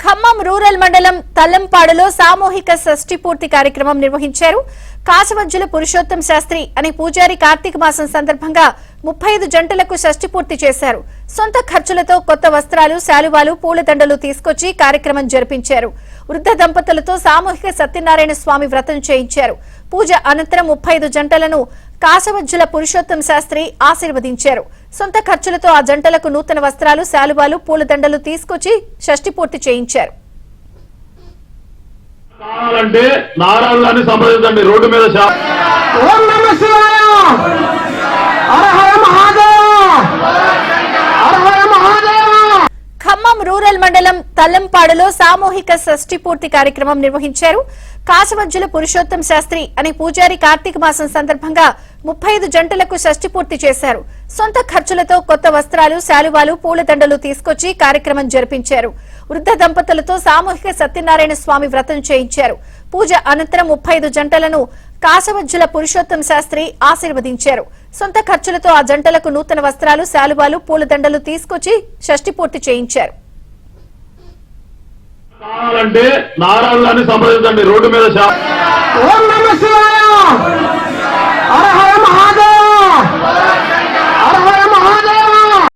Khammam rural మండలం తల్లంపాడులో సామూహిక షష్ఠి పూర్తి కార్యక్రమం నిర్వహించారు. కాశవజ్జుల పురుషోత్తం శాస్త్రి అనే పూజారి కార్తీక మాసం సందర్భంగా 35 జంటలకు షష్ఠి పూర్తి చేశారు. సొంత ఖర్చులతో కొత్త వస్త్రాలు, శాలువాలు, పూలదండలు తీసుకొచ్చి కార్యక్రమం జరిపించారు. వృద్ధ దంపతులతో సామూహిక సత్యనారాయణ స్వామి వ్రతం చేయించారు. పూజ అనంతరం 35 జంటలను కాశవజ్జుల పురుషోత్తం శాస్త్రి ఆశీర్వదించారు. సొంత ఖర్చులతో ఆ జంటలకు నూతన వస్త్రాలు, శాలువాలు, పూలదండలు తీసుకొచ్చి షష్ఠి పూర్తి చేయించారు. కావాలంటే నారాయణని సంప్రదించండి. రోడ్డు మీద ఓం నమః శివాయ. హర హర మహాదేవ. హర హర మహాదేవ. ఖమ్మం రూరల్ మండలం తల్లంపాడులో సామూహిక షష్ఠి పూర్తి కార్యక్రమం నిర్వహించారు. కాశవజ్జుల పురుషోత్తం శాస్త్రి అనే పూజారి కార్తీక మాసం సందర్భంగా 35 జంటలకు షష్ఠి పూర్తి చేశారు. సొంత ఖర్చులతో కొత్త వస్త్రాలు, శాలువాలు, పూలదండలు తీసుకొచ్చి కార్యక్రమం జరిపించారు. వృద్ధ దంపతులతో సామూహిక సత్యనారాయణ స్వామి వ్రతం చేయించారు. పూజ అనంతరం 35 జంటలను కాశవజ్జుల పురుషోత్తం శాస్త్రి ఆశీర్వదించారు. సొంత ఖర్చులతో ఆ జంటలకు నూతన వస్త్రాలు, శాలువాలు, పూలదండలు తీసుకొచ్చి షష్ఠి పూర్తి చేయించారు. కావాలంటే నారాయణని సంప్రదించండి. రోడ్డు మీద ఓం నమః శివాయ. హర హర